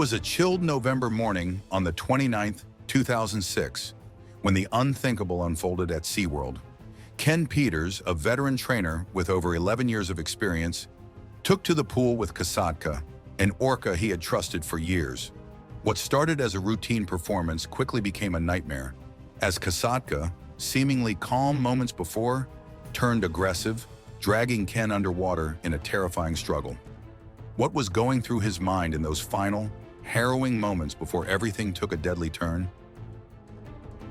Was a chilled November morning on the 29th, 2006, when the unthinkable unfolded at SeaWorld. Ken Peters, a veteran trainer with over 11 years of experience, took to the pool with Kasatka, an orca he had trusted for years. What started as a routine performance quickly became a nightmare, as Kasatka, seemingly calm moments before, turned aggressive, dragging Ken underwater in a terrifying struggle. What was going through his mind in those final, harrowing moments before everything took a deadly turn?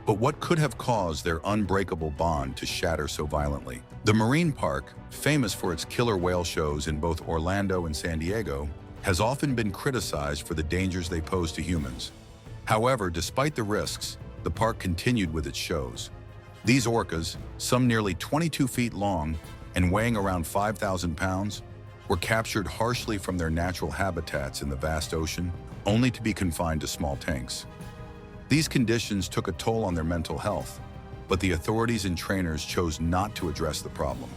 But what could have caused their unbreakable bond to shatter so violently? The marine park, famous for its killer whale shows in both Orlando and San Diego, has often been criticized for the dangers they pose to humans. However, despite the risks, the park continued with its shows. These orcas, some nearly 22 feet long and weighing around 5,000 pounds, were captured harshly from their natural habitats in the vast ocean, only to be confined to small tanks. These conditions took a toll on their mental health, but the authorities and trainers chose not to address the problem.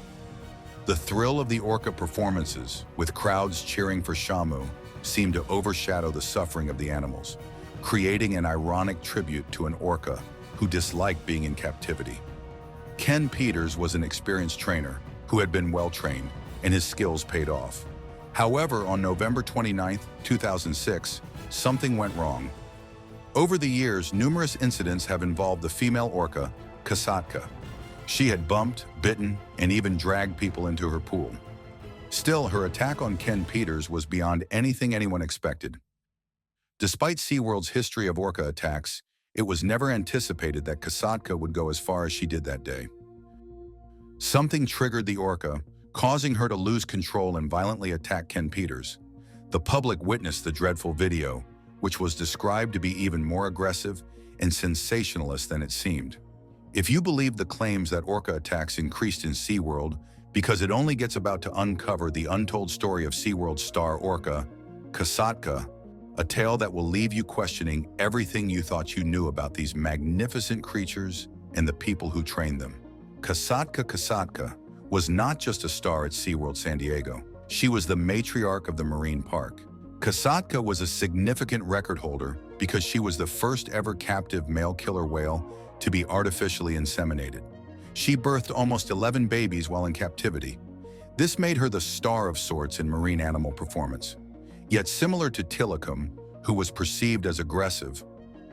The thrill of the orca performances, with crowds cheering for Shamu, seemed to overshadow the suffering of the animals, creating an ironic tribute to an orca who disliked being in captivity. Ken Peters was an experienced trainer who had been well-trained, and his skills paid off. However, on November 29, 2006, something went wrong. Over the years, numerous incidents have involved the female orca, Kasatka. She had bumped, bitten, and even dragged people into her pool. Still, her attack on Ken Peters was beyond anything anyone expected. Despite SeaWorld's history of orca attacks, it was never anticipated that Kasatka would go as far as she did that day. Something triggered the orca, causing her to lose control and violently attack Ken Peters. The public witnessed the dreadful video, which was described to be even more aggressive and sensationalist than it seemed. If you believe the claims that orca attacks increased in SeaWorld because it only gets about to uncover the untold story of SeaWorld's star orca, Kasatka, a tale that will leave you questioning everything you thought you knew about these magnificent creatures and the people who trained them. Kasatka was not just a star at SeaWorld San Diego. She was the matriarch of the marine park. Kasatka was a significant record holder because she was the first ever captive male killer whale to be artificially inseminated. She birthed almost 11 babies while in captivity. This made her the star of sorts in marine animal performance. Yet similar to Tilikum, who was perceived as aggressive,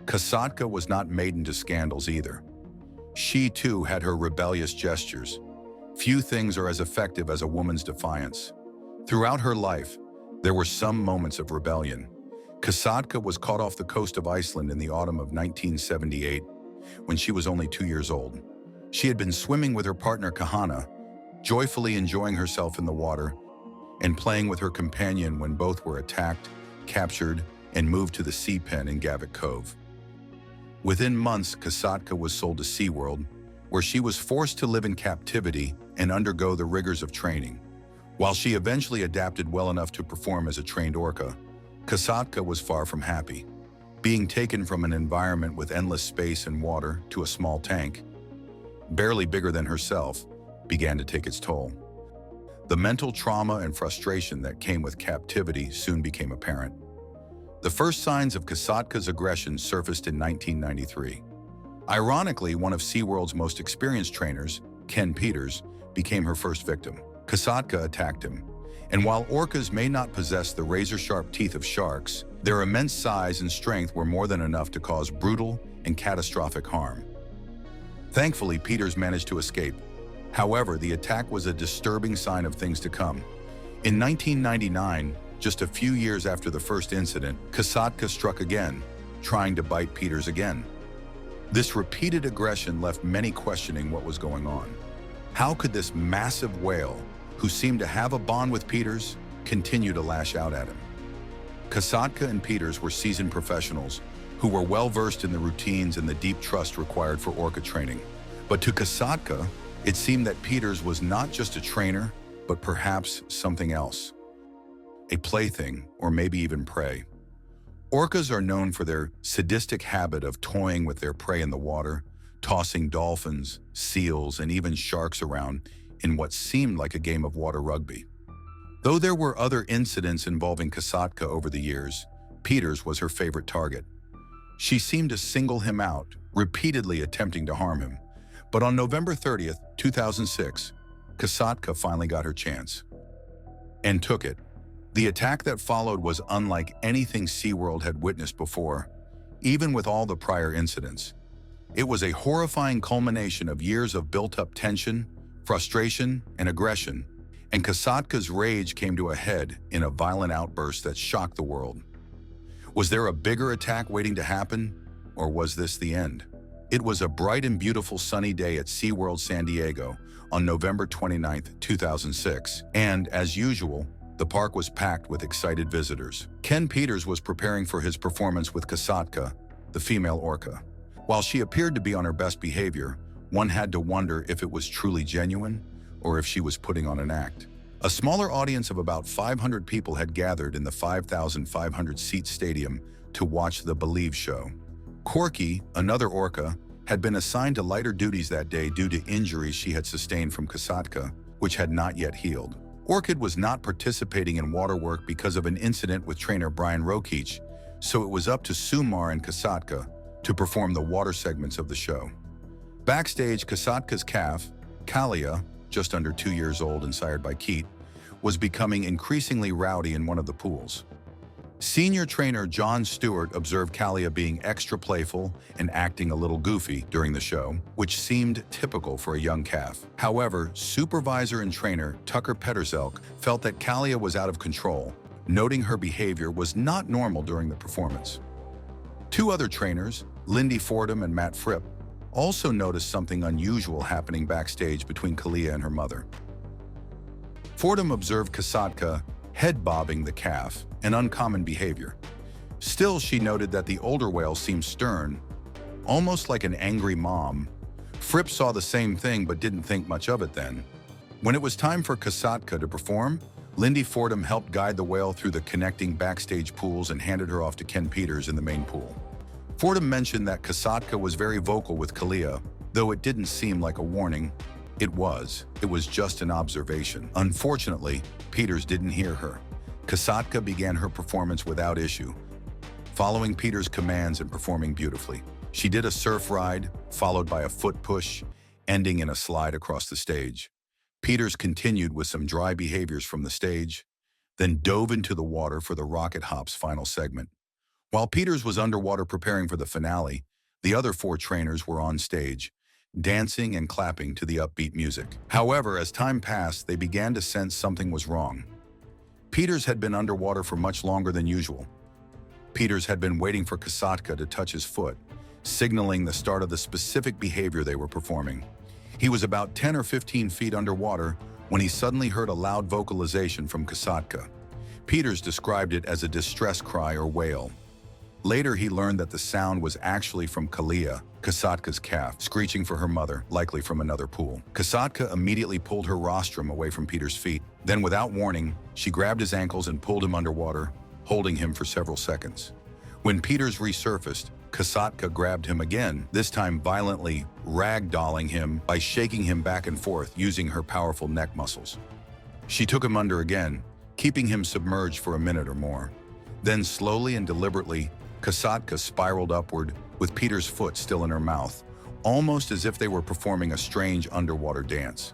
Kasatka was not maiden to scandals either. She too had her rebellious gestures. Few things are as effective as a woman's defiance. Throughout her life, there were some moments of rebellion. Kasatka was caught off the coast of Iceland in the autumn of 1978, when she was only 2 years old. She had been swimming with her partner Kahana, joyfully enjoying herself in the water, and playing with her companion when both were attacked, captured, and moved to the sea pen in Gavick Cove. Within months, Kasatka was sold to SeaWorld, where she was forced to live in captivity and undergo the rigors of training. While she eventually adapted well enough to perform as a trained orca, Kasatka was far from happy. Being taken from an environment with endless space and water to a small tank, barely bigger than herself, began to take its toll. The mental trauma and frustration that came with captivity soon became apparent. The first signs of Kasatka's aggression surfaced in 1993. Ironically, one of SeaWorld's most experienced trainers, Ken Peters, became her first victim. Kasatka attacked him, and while orcas may not possess the razor-sharp teeth of sharks, their immense size and strength were more than enough to cause brutal and catastrophic harm. Thankfully, Peters managed to escape. However, the attack was a disturbing sign of things to come. In 1999, just a few years after the first incident, Kasatka struck again, trying to bite Peters again. This repeated aggression left many questioning what was going on. How could this massive whale, who seemed to have a bond with Peters, continue to lash out at him? Kasatka and Peters were seasoned professionals who were well-versed in the routines and the deep trust required for orca training. But to Kasatka, it seemed that Peters was not just a trainer, but perhaps something else. A plaything, or maybe even prey. Orcas are known for their sadistic habit of toying with their prey in the water, tossing dolphins, seals, and even sharks around in what seemed like a game of water rugby. Though there were other incidents involving Kasatka over the years, Peters was her favorite target. She seemed to single him out, repeatedly attempting to harm him. But on November 30th, 2006, Kasatka finally got her chance. And took it. The attack that followed was unlike anything SeaWorld had witnessed before, even with all the prior incidents. It was a horrifying culmination of years of built-up tension, frustration, and aggression, and Kasatka's rage came to a head in a violent outburst that shocked the world. Was there a bigger attack waiting to happen, or was this the end? It was a bright and beautiful sunny day at SeaWorld San Diego on November 29, 2006, and, as usual, the park was packed with excited visitors. Ken Peters was preparing for his performance with Kasatka, the female orca. While she appeared to be on her best behavior, one had to wonder if it was truly genuine or if she was putting on an act. A smaller audience of about 500 people had gathered in the 5,500-seat stadium to watch the Believe show. Corky, another orca, had been assigned to lighter duties that day due to injuries she had sustained from Kasatka, which had not yet healed. Orchid was not participating in water work because of an incident with trainer Brian Rokeach, so it was up to Sumar and Kasatka to perform the water segments of the show. Backstage, Kasatka's calf, Kalia, just under 2 years old and sired by Keat, was becoming increasingly rowdy in one of the pools. Senior trainer John Stewart observed Kalia being extra playful and acting a little goofy during the show, which seemed typical for a young calf. However, supervisor and trainer Tucker Petterzelk felt that Kalia was out of control, noting her behavior was not normal during the performance. Two other trainers, Lindy Fordham and Matt Fripp, also noticed something unusual happening backstage between Kalia and her mother. Fordham observed Kasatka head-bobbing the calf, an uncommon behavior. Still, she noted that the older whale seemed stern, almost like an angry mom. Fripp saw the same thing but didn't think much of it then. When it was time for Kasatka to perform, Lindy Fordham helped guide the whale through the connecting backstage pools and handed her off to Ken Peters in the main pool. Fordham mentioned that Kasatka was very vocal with Kalia, though it didn't seem like a warning. It was just an observation. Unfortunately, Peters didn't hear her. Kasatka began her performance without issue, following Peters' commands and performing beautifully. She did a surf ride, followed by a foot push, ending in a slide across the stage. Peters continued with some dry behaviors from the stage, then dove into the water for the Rocket Hop's final segment. While Peters was underwater preparing for the finale, the other four trainers were on stage, dancing and clapping to the upbeat music. However, as time passed, they began to sense something was wrong. Peters had been underwater for much longer than usual. Peters had been waiting for Kasatka to touch his foot, signaling the start of the specific behavior they were performing. He was about 10 or 15 feet underwater when he suddenly heard a loud vocalization from Kasatka. Peters described it as a distress cry or wail. Later, he learned that the sound was actually from Kalia, Kasatka's calf, screeching for her mother, likely from another pool. Kasatka immediately pulled her rostrum away from Peters' feet. Then, without warning, she grabbed his ankles and pulled him underwater, holding him for several seconds. When Peters resurfaced, Kasatka grabbed him again, this time violently ragdolling him by shaking him back and forth using her powerful neck muscles. She took him under again, keeping him submerged for a minute or more. Then, slowly and deliberately, Kasatka spiraled upward, with Peters' foot still in her mouth, almost as if they were performing a strange underwater dance.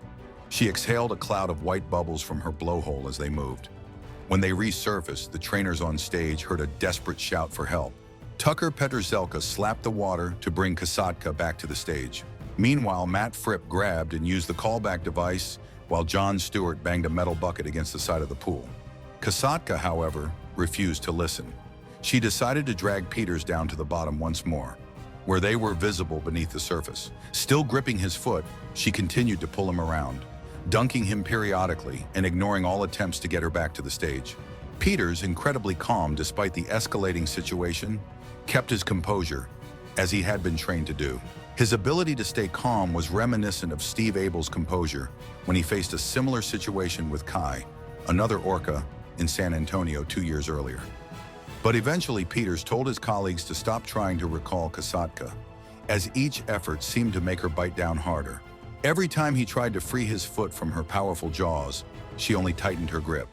She exhaled a cloud of white bubbles from her blowhole as they moved. When they resurfaced, the trainers on stage heard a desperate shout for help. Tucker Petterzelka slapped the water to bring Kasatka back to the stage. Meanwhile, Matt Fripp grabbed and used the callback device, while John Stewart banged a metal bucket against the side of the pool. Kasatka, however, refused to listen. She decided to drag Peters down to the bottom once more, where they were visible beneath the surface. Still gripping his foot, she continued to pull him around, dunking him periodically and ignoring all attempts to get her back to the stage. Peters, incredibly calm despite the escalating situation, kept his composure, as he had been trained to do. His ability to stay calm was reminiscent of Steve Abel's composure when he faced a similar situation with Kai, another orca, in San Antonio 2 years earlier. But eventually, Peters told his colleagues to stop trying to recall Kasatka, as each effort seemed to make her bite down harder. Every time he tried to free his foot from her powerful jaws, she only tightened her grip.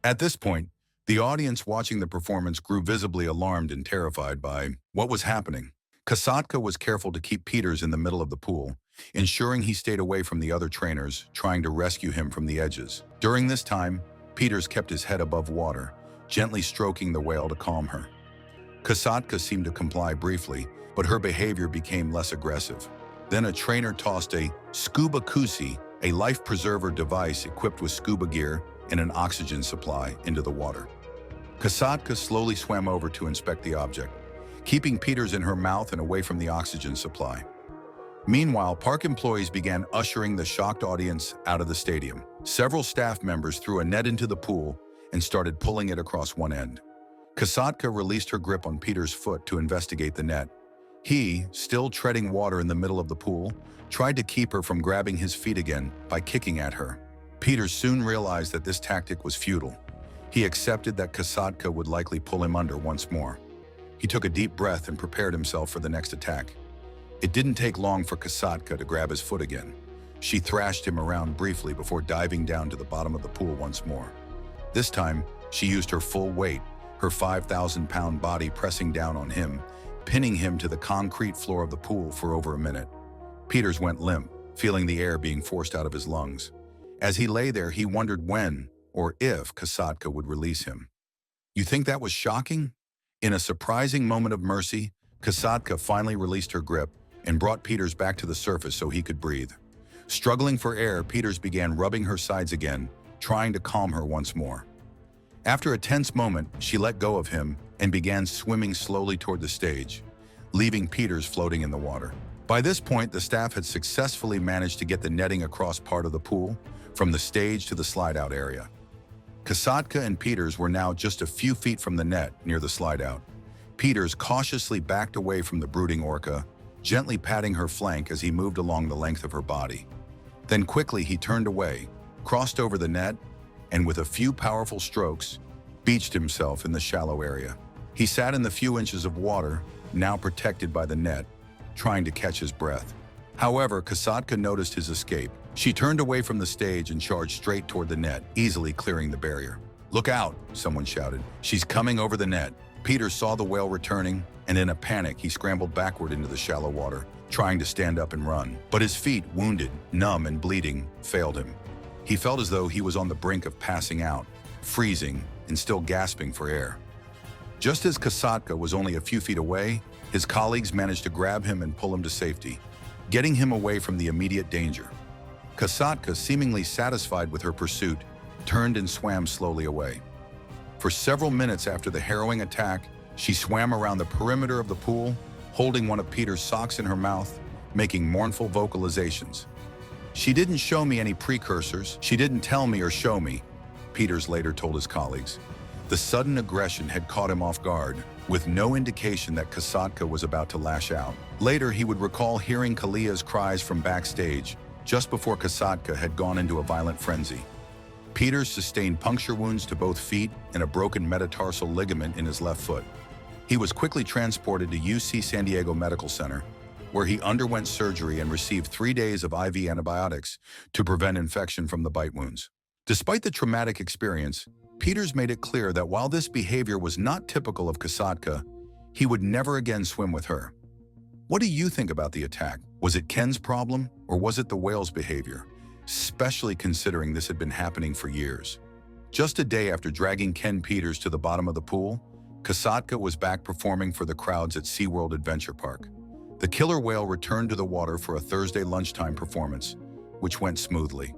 At this point, The audience watching the performance grew visibly alarmed and terrified by what was happening. Kasatka was careful to keep Peters in the middle of the pool, ensuring he stayed away from the other trainers, trying to rescue him from the edges. During this time, Peters kept his head above water, gently stroking the whale to calm her. Kasatka seemed to comply briefly, but her behavior became less aggressive. Then a trainer tossed a scuba kusi, a life preserver device equipped with scuba gear and an oxygen supply, into the water. Kasatka slowly swam over to inspect the object, keeping Peters in her mouth and away from the oxygen supply. Meanwhile, park employees began ushering the shocked audience out of the stadium. Several staff members threw a net into the pool and started pulling it across one end. Kasatka released her grip on Peters' foot to investigate the net. He, still treading water in the middle of the pool, tried to keep her from grabbing his feet again by kicking at her. Peters soon realized that this tactic was futile. He accepted that Kasatka would likely pull him under once more. He took a deep breath and prepared himself for the next attack. It didn't take long for Kasatka to grab his foot again. She thrashed him around briefly before diving down to the bottom of the pool once more. This time, she used her full weight, her 5,000-pound body pressing down on him, pinning him to the concrete floor of the pool for over a minute. Peters went limp, feeling the air being forced out of his lungs. As he lay there, he wondered when, or if, Kasatka would release him. You think that was shocking? In a surprising moment of mercy, Kasatka finally released her grip and brought Peters back to the surface so he could breathe. Struggling for air, Peters began rubbing her sides again, trying to calm her once more. After a tense moment, she let go of him and began swimming slowly toward the stage, leaving Peters floating in the water. By this point, the staff had successfully managed to get the netting across part of the pool, from the stage to the slide-out area. Kasatka and Peters were now just a few feet from the net near the slide-out. Peters cautiously backed away from the brooding orca, gently patting her flank as he moved along the length of her body. Then quickly he turned away, crossed over the net, and with a few powerful strokes, beached himself in the shallow area. He sat in the few inches of water, now protected by the net, trying to catch his breath. However, Kasatka noticed his escape. She turned away from the stage and charged straight toward the net, easily clearing the barrier. "Look out," someone shouted. "She's coming over the net." Peter saw the whale returning, and in a panic, he scrambled backward into the shallow water, trying to stand up and run. But his feet, wounded, numb, and bleeding, failed him. He felt as though he was on the brink of passing out, freezing and still gasping for air. Just as Kasatka was only a few feet away, his colleagues managed to grab him and pull him to safety, getting him away from the immediate danger. Kasatka, seemingly satisfied with her pursuit, turned and swam slowly away. For several minutes after the harrowing attack, she swam around the perimeter of the pool, holding one of Peter's socks in her mouth, making mournful vocalizations. "She didn't show me any precursors. She didn't tell me or show me," Peters later told his colleagues. The sudden aggression had caught him off guard, with no indication that Kasatka was about to lash out. Later, he would recall hearing Kalia's cries from backstage, just before Kasatka had gone into a violent frenzy. Peters sustained puncture wounds to both feet and a broken metatarsal ligament in his left foot. He was quickly transported to UC San Diego Medical Center, where he underwent surgery and received 3 days of IV antibiotics to prevent infection from the bite wounds. Despite the traumatic experience, Peters made it clear that while this behavior was not typical of Kasatka, he would never again swim with her. What do you think about the attack? Was it Ken's problem, or was it the whale's behavior, especially considering this had been happening for years? Just a day after dragging Ken Peters to the bottom of the pool, Kasatka was back performing for the crowds at SeaWorld Adventure Park. The killer whale returned to the water for a Thursday lunchtime performance, which went smoothly.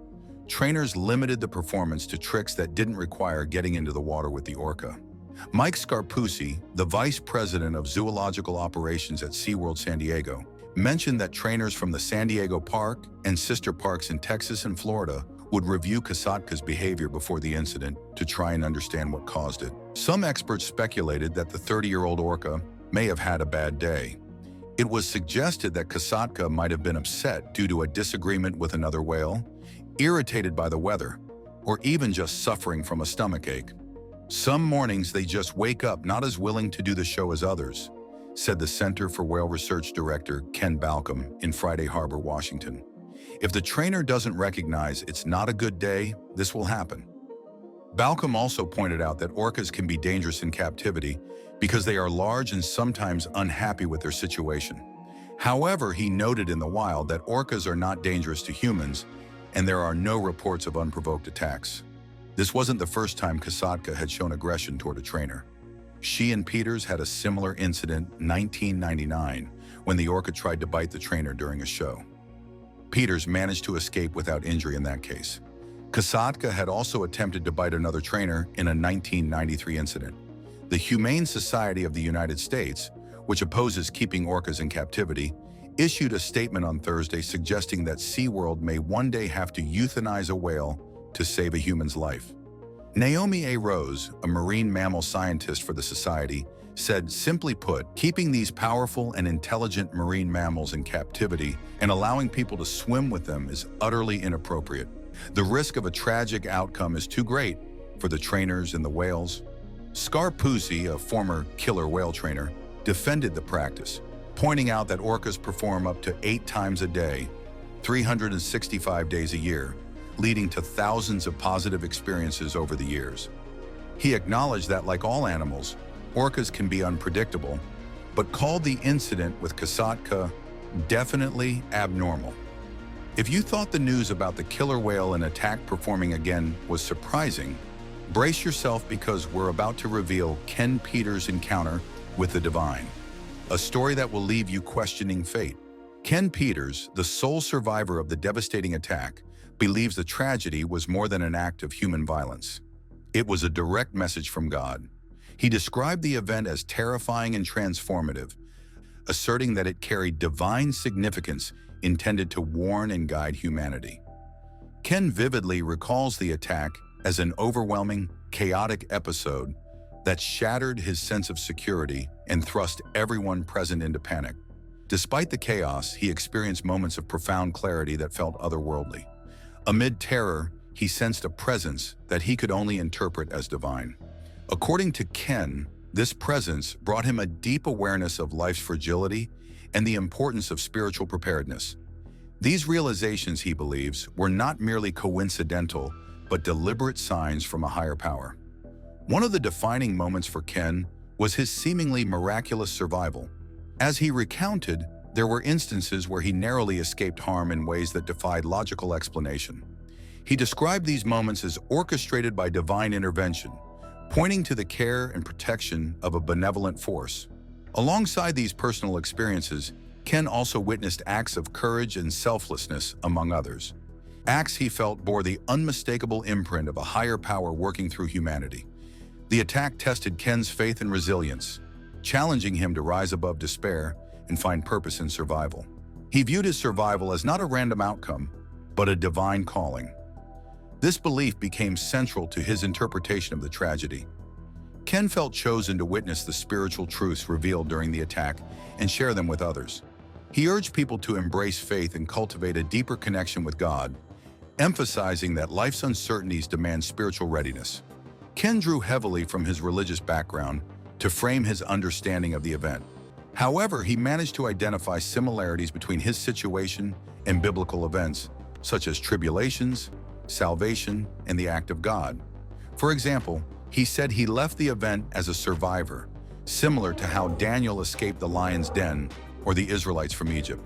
Trainers limited the performance to tricks that didn't require getting into the water with the orca. Mike Scarpucci, the vice president of zoological operations at SeaWorld San Diego, mentioned that trainers from the San Diego park and sister parks in Texas and Florida would review Kasatka's behavior before the incident to try and understand what caused it. Some experts speculated that the 30-year-old orca may have had a bad day. It was suggested that Kasatka might have been upset due to a disagreement with another whale, irritated by the weather, or even just suffering from a stomachache. "Some mornings they just wake up not as willing to do the show as others," said the Center for Whale Research Director Ken Balcom in Friday Harbor, Washington. "If the trainer doesn't recognize it's not a good day, this will happen." Balcom also pointed out that orcas can be dangerous in captivity because they are large and sometimes unhappy with their situation. However, he noted in the wild that orcas are not dangerous to humans, and there are no reports of unprovoked attacks. This wasn't the first time Kasatka had shown aggression toward a trainer. She and Peters had a similar incident in 1999 when the orca tried to bite the trainer during a show. Peters managed to escape without injury in that case. Kasatka had also attempted to bite another trainer in a 1993 incident. The Humane Society of the United States, which opposes keeping orcas in captivity, issued a statement on Thursday suggesting that SeaWorld may one day have to euthanize a whale to save a human's life. Naomi A. Rose, a marine mammal scientist for the society, said, simply put, keeping these powerful and intelligent marine mammals in captivity and allowing people to swim with them is utterly inappropriate. The risk of a tragic outcome is too great for the trainers and the whales. Scarpuzzi, a former killer whale trainer, defended the practice, pointing out that orcas perform up to 8 times a day, 365 days a year, leading to thousands of positive experiences over the years. He acknowledged that, like all animals, orcas can be unpredictable, but called the incident with Kasatka definitely abnormal. If you thought the news about the killer whale and attack performing again was surprising, brace yourself because we're about to reveal Ken Peters' encounter with the divine, a story that will leave you questioning fate. Ken Peters, the sole survivor of the devastating attack, believes the tragedy was more than an act of human violence. It was a direct message from God. He described the event as terrifying and transformative, asserting that it carried divine significance intended to warn and guide humanity. Ken vividly recalls the attack as an overwhelming, chaotic episode that shattered his sense of security and thrust everyone present into panic. Despite the chaos, he experienced moments of profound clarity that felt otherworldly. Amid terror, he sensed a presence that he could only interpret as divine. According to Ken, this presence brought him a deep awareness of life's fragility and the importance of spiritual preparedness. These realizations, he believes, were not merely coincidental, but deliberate signs from a higher power. One of the defining moments for Ken was his seemingly miraculous survival. As he recounted, there were instances where he narrowly escaped harm in ways that defied logical explanation. He described these moments as orchestrated by divine intervention, pointing to the care and protection of a benevolent force. Alongside these personal experiences, Ken also witnessed acts of courage and selflessness, among others. Acts he felt bore the unmistakable imprint of a higher power working through humanity. The attack tested Ken's faith and resilience, challenging him to rise above despair and find purpose in survival. He viewed his survival as not a random outcome, but a divine calling. This belief became central to his interpretation of the tragedy. Ken felt chosen to witness the spiritual truths revealed during the attack and share them with others. He urged people to embrace faith and cultivate a deeper connection with God, emphasizing that life's uncertainties demand spiritual readiness. Ken drew heavily from his religious background to frame his understanding of the event. However, he managed to identify similarities between his situation and biblical events, such as tribulations, salvation, and the act of God. For example, he said he left the event as a survivor, similar to how Daniel escaped the lion's den or the Israelites from Egypt.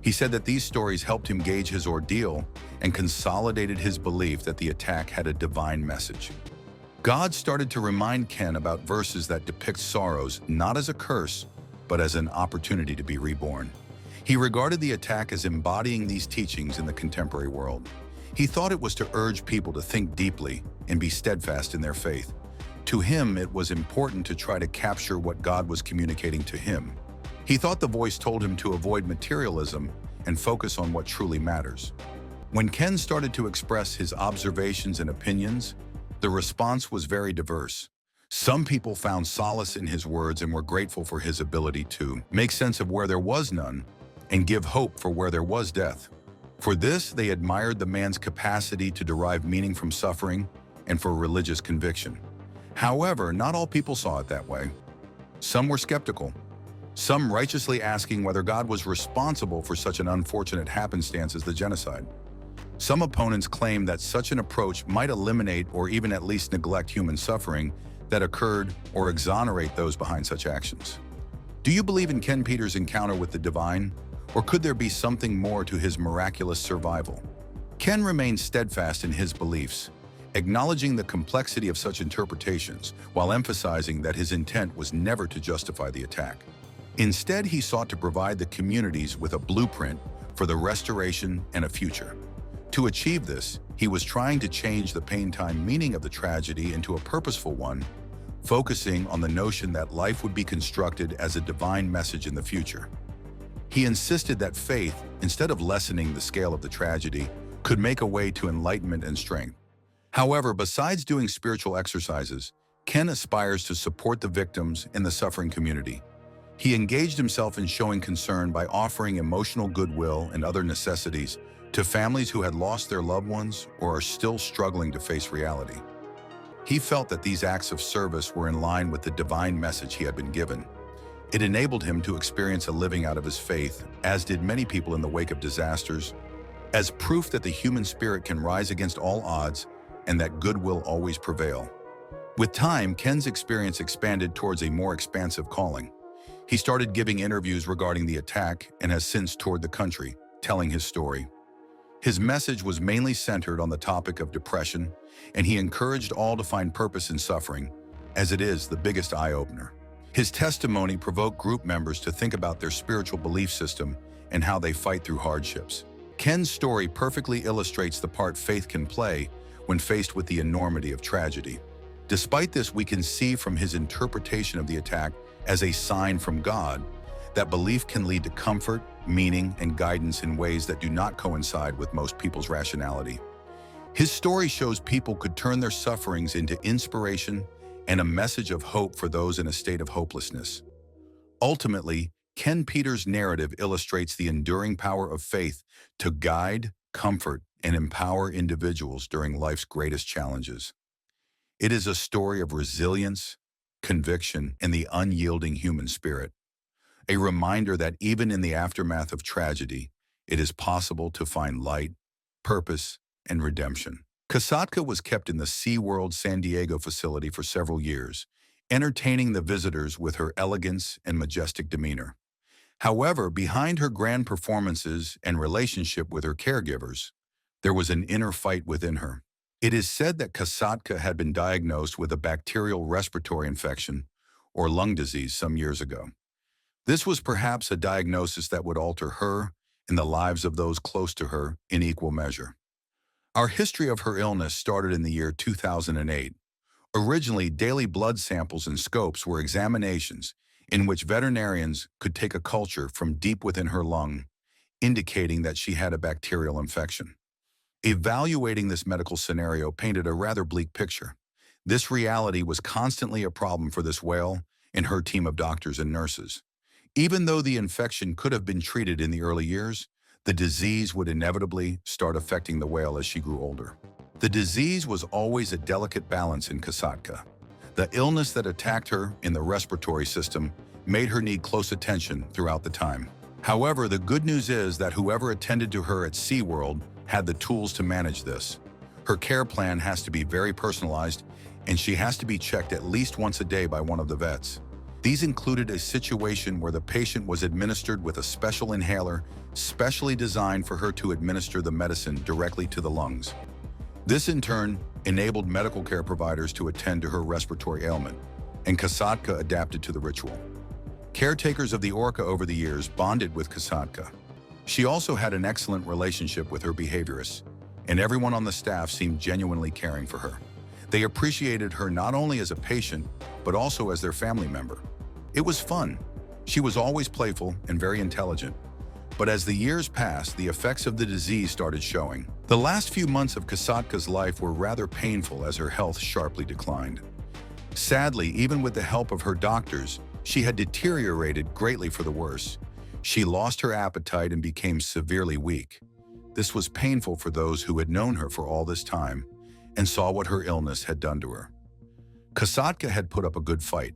He said that these stories helped him gauge his ordeal and consolidated his belief that the attack had a divine message. God started to remind Ken about verses that depict sorrows not as a curse, but as an opportunity to be reborn. He regarded the attack as embodying these teachings in the contemporary world. He thought it was to urge people to think deeply and be steadfast in their faith. To him, it was important to try to capture what God was communicating to him. He thought the voice told him to avoid materialism and focus on what truly matters. When Ken started to express his observations and opinions, the response was very diverse. Some people found solace in his words and were grateful for his ability to make sense of where there was none and give hope for where there was death. For this, they admired the man's capacity to derive meaning from suffering and for religious conviction. However, not all people saw it that way. Some were skeptical, some righteously asking whether God was responsible for such an unfortunate happenstance as the genocide. Some opponents claim that such an approach might eliminate or even at least neglect human suffering that occurred or exonerate those behind such actions. Do you believe in Ken Peters' encounter with the divine, or could there be something more to his miraculous survival? Ken remained steadfast in his beliefs, acknowledging the complexity of such interpretations while emphasizing that his intent was never to justify the attack. Instead, he sought to provide the communities with a blueprint for the restoration and a future. To achieve this, he was trying to change the pain-time meaning of the tragedy into a purposeful one, focusing on the notion that life would be constructed as a divine message in the future. He insisted that faith, instead of lessening the scale of the tragedy, could make a way to enlightenment and strength. However, besides doing spiritual exercises, Ken aspires to support the victims and the suffering community. He engaged himself in showing concern by offering emotional goodwill and other necessities to families who had lost their loved ones or are still struggling to face reality. He felt that these acts of service were in line with the divine message he had been given. It enabled him to experience a living out of his faith, as did many people in the wake of disasters, as proof that the human spirit can rise against all odds and that good will always prevail. With time, Ken's experience expanded towards a more expansive calling. He started giving interviews regarding the attack and has since toured the country, telling his story. His message was mainly centered on the topic of depression, and he encouraged all to find purpose in suffering, as it is the biggest eye-opener. His testimony provoked group members to think about their spiritual belief system and how they fight through hardships. Ken's story perfectly illustrates the part faith can play when faced with the enormity of tragedy. Despite this, we can see from his interpretation of the attack as a sign from God that belief can lead to comfort, meaning, and guidance in ways that do not coincide with most people's rationality. His story shows people could turn their sufferings into inspiration and a message of hope for those in a state of hopelessness. Ultimately, Ken Peters' narrative illustrates the enduring power of faith to guide, comfort, and empower individuals during life's greatest challenges. It is a story of resilience, conviction, and the unyielding human spirit. A reminder that even in the aftermath of tragedy, it is possible to find light, purpose, and redemption. Kasatka was kept in the SeaWorld San Diego facility for several years, entertaining the visitors with her elegance and majestic demeanor. However, behind her grand performances and relationship with her caregivers, there was an inner fight within her. It is said that Kasatka had been diagnosed with a bacterial respiratory infection or lung disease some years ago. This was perhaps a diagnosis that would alter her and the lives of those close to her in equal measure. Our history of her illness started in the year 2008. Originally, daily blood samples and scopes were examinations in which veterinarians could take a culture from deep within her lung, indicating that she had a bacterial infection. Evaluating this medical scenario painted a rather bleak picture. This reality was constantly a problem for this whale and her team of doctors and nurses. Even though the infection could have been treated in the early years, the disease would inevitably start affecting the whale as she grew older. The disease was always a delicate balance in Kasatka. The illness that attacked her in the respiratory system made her need close attention throughout the time. However, the good news is that whoever attended to her at SeaWorld had the tools to manage this. Her care plan has to be very personalized, and she has to be checked at least once a day by one of the vets. These included a situation where the patient was administered with a special inhaler specially designed for her to administer the medicine directly to the lungs. This, in turn, enabled medical care providers to attend to her respiratory ailment, and Kasatka adapted to the ritual. Caretakers of the orca over the years bonded with Kasatka. She also had an excellent relationship with her behaviorists, and everyone on the staff seemed genuinely caring for her. They appreciated her not only as a patient, but also as their family member. It was fun. She was always playful and very intelligent. But as the years passed, the effects of the disease started showing. The last few months of Kasatka's life were rather painful as her health sharply declined. Sadly, even with the help of her doctors, she had deteriorated greatly for the worse. She lost her appetite and became severely weak. This was painful for those who had known her for all this time and saw what her illness had done to her. Kasatka had put up a good fight,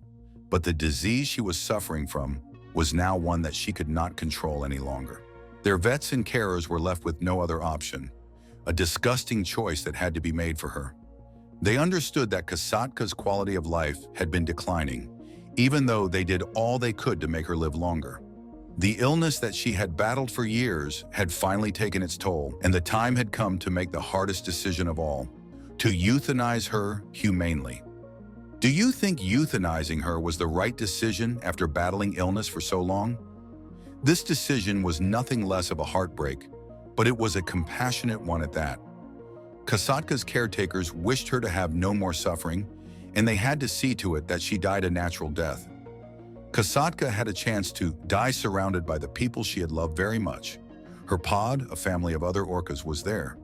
but the disease she was suffering from was now one that she could not control any longer. Their vets and carers were left with no other option a disgusting choice that had to be made for her. They understood that Kasatka's quality of life had been declining, even though they did all they could to make her live longer. The illness that she had battled for years had finally taken its toll, and the time had come to make the hardest decision of all, to euthanize her humanely. Do you think euthanizing her was the right decision after battling illness for so long? This decision was nothing less of a heartbreak, but it was a compassionate one at that. Kasatka's caretakers wished her to have no more suffering, and they had to see to it that she died a natural death. Kasatka had a chance to die surrounded by the people she had loved very much. Her pod, a family of other orcas, was there,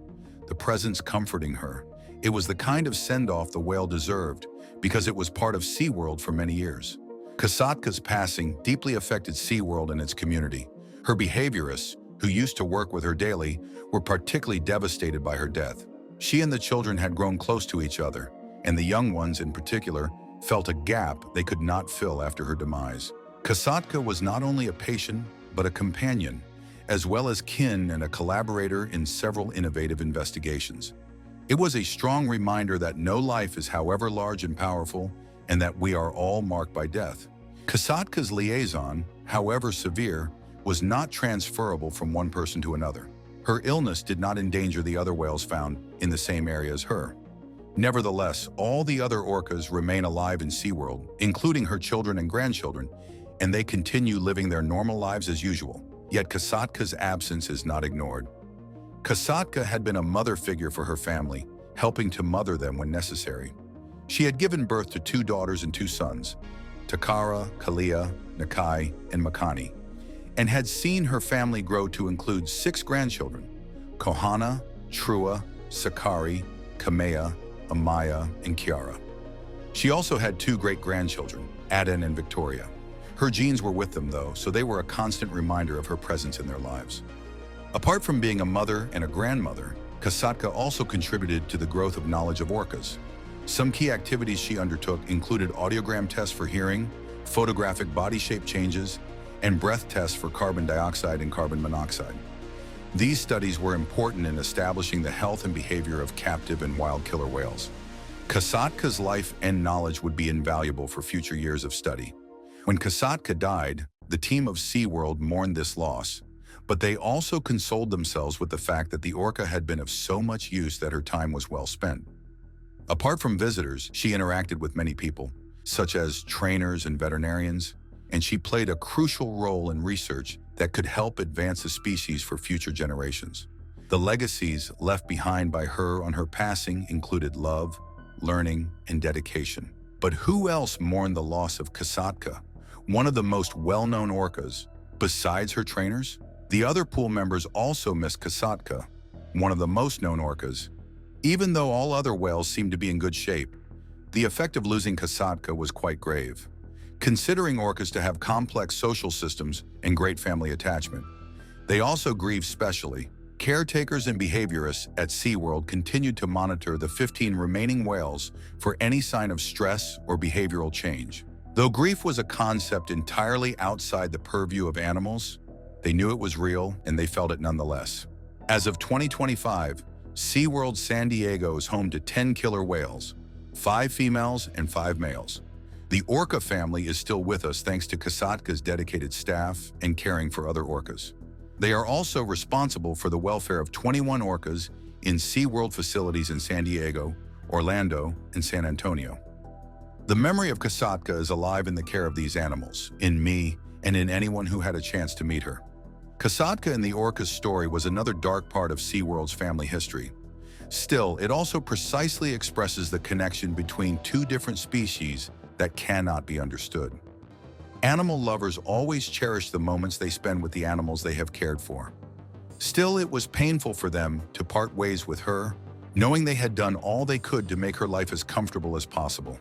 the presence comforting her. It was the kind of send-off the whale deserved, because it was part of SeaWorld for many years. Kasatka's passing deeply affected SeaWorld and its community. Her behaviorists, who used to work with her daily, were particularly devastated by her death. She and the children had grown close to each other, and the young ones in particular felt a gap they could not fill after her demise. Kasatka was not only a patient, but a companion, as well as kin and a collaborator in several innovative investigations. It was a strong reminder that no life is however large and powerful, and that we are all marked by death. Kasatka's liaison, however severe, was not transferable from one person to another. Her illness did not endanger the other whales found in the same area as her. Nevertheless, all the other orcas remain alive in SeaWorld, including her children and grandchildren, and they continue living their normal lives as usual. Yet Kasatka's absence is not ignored. Kasatka had been a mother figure for her family, helping to mother them when necessary. She had given birth to 2 daughters and 2 sons, Takara, Kalia, Nakai, and Makani, and had seen her family grow to include 6 grandchildren, Kohana, Trua, Sakari, Kamea, Amaya, and Kiara. She also had 2 great-grandchildren, Aden and Victoria. Her genes were with them, though, so they were a constant reminder of her presence in their lives. Apart from being a mother and a grandmother, Kasatka also contributed to the growth of knowledge of orcas. Some key activities she undertook included audiogram tests for hearing, photographic body shape changes, and breath tests for carbon dioxide and carbon monoxide. These studies were important in establishing the health and behavior of captive and wild killer whales. Kasatka's life and knowledge would be invaluable for future years of study. When Kasatka died, the team of SeaWorld mourned this loss, but they also consoled themselves with the fact that the orca had been of so much use that her time was well spent. Apart from visitors, she interacted with many people, such as trainers and veterinarians, and she played a crucial role in research that could help advance the species for future generations. The legacies left behind by her on her passing included love, learning, and dedication. But who else mourned the loss of Kasatka, one of the most well-known orcas, besides her trainers? The other pool members also missed Kasatka, one of the most known orcas. Even though all other whales seemed to be in good shape, the effect of losing Kasatka was quite grave. Considering orcas to have complex social systems and great family attachment, they also grieved specially. Caretakers and behaviorists at SeaWorld continued to monitor the 15 remaining whales for any sign of stress or behavioral change. Though grief was a concept entirely outside the purview of animals, they knew it was real and they felt it nonetheless. As of 2025, SeaWorld San Diego is home to 10 killer whales, 5 females and 5 males. The orca family is still with us thanks to Kasatka's dedicated staff and caring for other orcas. They are also responsible for the welfare of 21 orcas in SeaWorld facilities in San Diego, Orlando, and San Antonio. The memory of Kasatka is alive in the care of these animals, in me, and in anyone who had a chance to meet her. Kasatka and the orca's story was another dark part of SeaWorld's family history. Still, it also precisely expresses the connection between 2 different species that cannot be understood. Animal lovers always cherish the moments they spend with the animals they have cared for. Still, it was painful for them to part ways with her, knowing they had done all they could to make her life as comfortable as possible.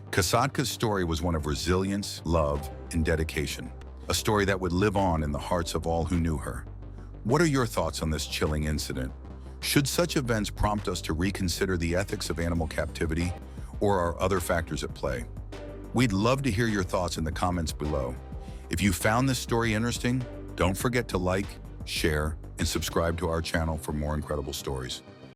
Kasatka's story was one of resilience, love, and dedication, a story that would live on in the hearts of all who knew her. What are your thoughts on this chilling incident? Should such events prompt us to reconsider the ethics of animal captivity, or are other factors at play? We'd love to hear your thoughts in the comments below. If you found this story interesting, don't forget to like, share, and subscribe to our channel for more incredible stories.